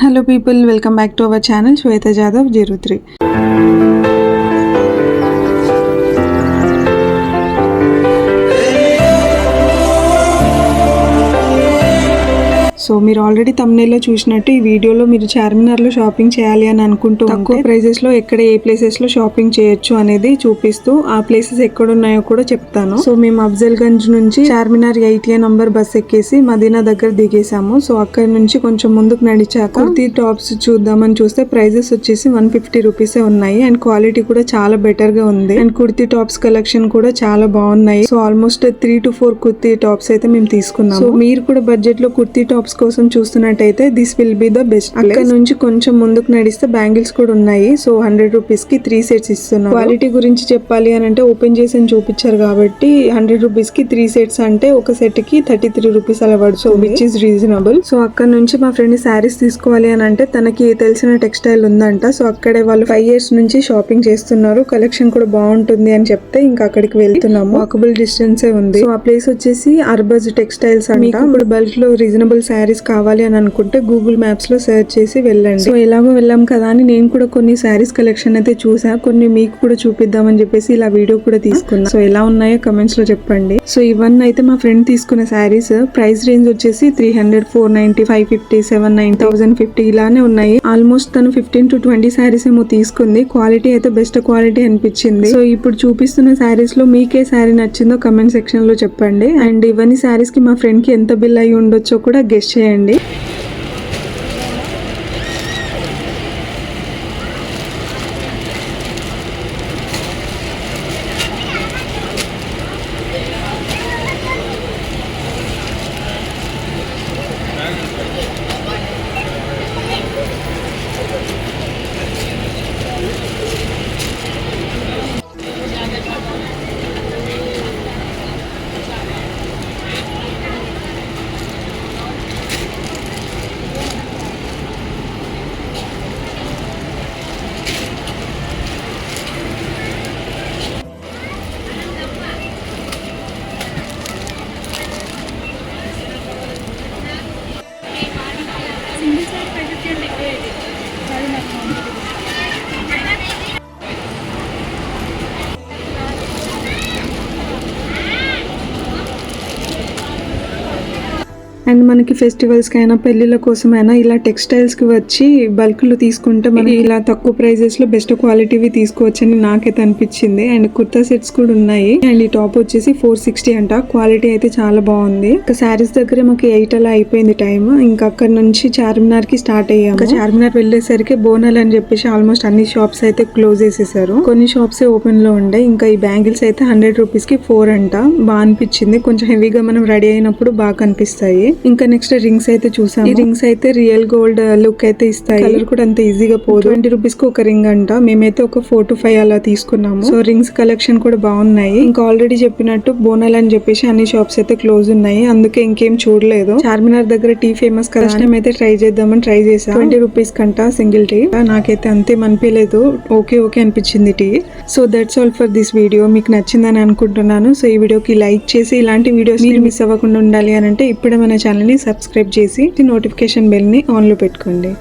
Hello people, welcome back to our channel Shweta Jadhav 03. So మీరు already thumbnail లో చూసినట్టు ఈ వీడియోలో మీరు చార్మినార్ లో షాపింగ్ చేయాలి అని అనుకుంటూ తక్కువ ప్రైజెస్ లో ఎక్కడ ఏ ప్లేసెస్ లో షాపింగ్ చేయొచ్చు అనేది చూపిస్తూ ఆ ప్లేసెస్ ఎక్కడ ఉన్నాయో కూడా చెప్తాను. సో మేము అఫ్జల్ గంజ్ నుంచి చార్మినార్ 8A నంబర్ బస్ ఎక్కేసి మదీనా దగ్గర దిగేసాము. సో అక్కడ నుంచి కొంచెం ముందుకు నడిచాక కుర్తీ టాప్స్ చూద్దామని చూస్తే ప్రైజెస్ వచ్చేసి 150 రూపీసే ఉన్నాయి అండ్ క్వాలిటీ కూడా చాలా బెటర్ గా ఉంది అండ్ కుర్తీ టాప్స్ కలెక్షన్ కూడా చాలా బాగున్నాయి. So almost 3 to 4 kurti tops అయితే మేము తీసుకున్నాము. సో మీరు కూడా బడ్జెట్ లో కుర్తీ టాప్స్ కోసం చూస్తున్నట్టయితే this will be the best. అక్కడ నుంచి కొంచెం ముందుకు నడిస్తే బ్యాంగిల్స్ కూడా ఉన్నాయి. సో 100 రూపీస్ కి 3 సెట్స్ ఇస్తున్నారు. క్వాలిటీ గురించి చెప్పాలి అని అంటే ఓపెన్ చేసి చూపించారు కాబట్టి 100 రూపీస్ కి 3 సెట్స్ అంటే ఒక సెట్ కి 33 రూపీస్ అలా పడుతుంది, విచ్ ఇస్ రీజనబుల్. సో అక్కడ నుంచి మా ఫ్రెండ్ శారీస్ తీసుకోవాలి అని అంటే తనకి తెలిసిన టెక్స్టైల్ ఉందంట. సో అక్కడే వాళ్ళు 5 years నుంచి షాపింగ్ చేస్తున్నారు, కలెక్షన్ కూడా బాగుంటుంది అని చెప్తే ఇంకా అక్కడికి వెళ్తున్నాము. వాకబుల్ డిస్టెన్స్ ఉంది. సో ఆ ప్లేస్ వచ్చేసి అర్బజ్ టెక్స్టైల్స్ అంట. ఇప్పుడు బల్క్ లో రీజనబుల్ శారీస్ కావాలి అని అనుకుంటే గూగుల్ మ్యాప్స్ లో సెర్చ్ చేసి వెళ్ళండి. సో ఎలాగో వెళ్ళాం కదా అని నేను కూడా కొన్ని శారీస్ కలెక్షన్ అయితే చూసా, కొన్ని మీకు కూడా చూపిద్దామని చెప్పేసి ఇలా వీడియో కూడా తీసుకున్నా. సో ఎలా ఉన్నాయో కమెంట్స్ లో చెప్పండి. సో ఇవన్నీ అయితే మా ఫ్రెండ్ తీసుకున్న శారీస్. ప్రైస్ రేంజ్ వచ్చేసి 300, 490, 550, 790, 1050 ఇలానే ఉన్నాయి. ఆల్మోస్ట్ తను 15 to 20 శారీస్ ఏమో తీసుకుంది. క్వాలిటీ అయితే బెస్ట్ క్వాలిటీ అనిపించింది. సో ఇప్పుడు చూపిస్తున్న శారీస్ లో మీకే శారీ నచ్చిందో కమెంట్ సెక్షన్ లో చెప్పండి. అండ్ ఇవన్నీ శారీస్ కి మా ఫ్రెండ్ కి ఎంత బిల్ అయ్యి ఉండొచ్చో కూడా గెస్ చేయండి. అండ్ మనకి ఫెస్టివల్స్ కైనా పెళ్లిళ్ళ కోసమైనా ఇలా టెక్స్టైల్స్ కి వచ్చి బల్క్ లో తీసుకుంటే మనకి ఇలా తక్కువ ప్రైజెస్ లో బెస్ట్ క్వాలిటీవి తీసుకోవచ్చని నాకైతే అనిపించింది. అండ్ కుర్తా సెట్స్ కూడా ఉన్నాయి. అండ్ ఈ టాప్ వచ్చేసి 460 అంట. క్వాలిటీ అయితే చాలా బాగుంది. ఇంకా శారీస్ దగ్గర మాకు 8 అలా అయిపోయింది టైం. ఇంకా అక్కడ నుంచి చార్మినార్ కి స్టార్ట్ అయ్యాము. ఇంకా చార్మినార్ వెళ్ళేసరికి బోనాలు అని చెప్పేసి ఆల్మోస్ట్ అన్ని షాప్స్ అయితే క్లోజ్ చేసేసారు. కొన్ని షాప్స్ ఓపెన్ లో ఉండే. ఇంకా ఈ బ్యాంగిల్స్ అయితే 100 రూపీస్ కి 4 అంట. బాగా అనిపించింది. కొంచెం హెవీగా మనం రెడీ అయినప్పుడు బాగా కనిపిస్తాయి. ఇంకా నెక్స్ట్ రింగ్స్ అయితే చూసాము. ఈ రింగ్స్ అయితే రియల్ గోల్డ్ లుక్ అయితే ఇస్తాయి. కలర్ కూడా అంత ఈజీగా పోదు. 20 రూపీస్ కి ఒక రింగ్ అంట. మేమైతే ఒక 4 to 5 అలా తీసుకున్నాము. సో రింగ్స్ కలెక్షన్ కూడా బాగున్నాయి. ఇంకా ఆల్రెడీ చెప్పినట్టు బోనాలు అని చెప్పేసి అన్ని షాప్స్ అయితే క్లోజ్ ఉన్నాయి, అందుకే ఇంకేం చూడలేదు. చార్మినార్ దగ్గర టీ ఫేమస్ కదా, టైం అయితే ట్రై చేద్దామని ట్రై చేసా. 20 రూపీస్ కంట సింగిల్ టీ. నాకైతే అంతేం అనిపించలేదు, ఓకే అనిపించింది టీ. So that's all for this video. మీకు నచ్చిందని అనుకుంటున్నాను. సో ఈ వీడియోకి లైక్ చేసి ఇలాంటి వీడియోస్ మీరు మిస్ అవ్వకుండా ఉండాలి అని అంటే ఇప్పుడే మన ఛానల్ ని సబ్స్క్రైబ్ చేసి నోటిఫికేషన్ బెల్ ని ఆన్ లో పెట్టుకోండి.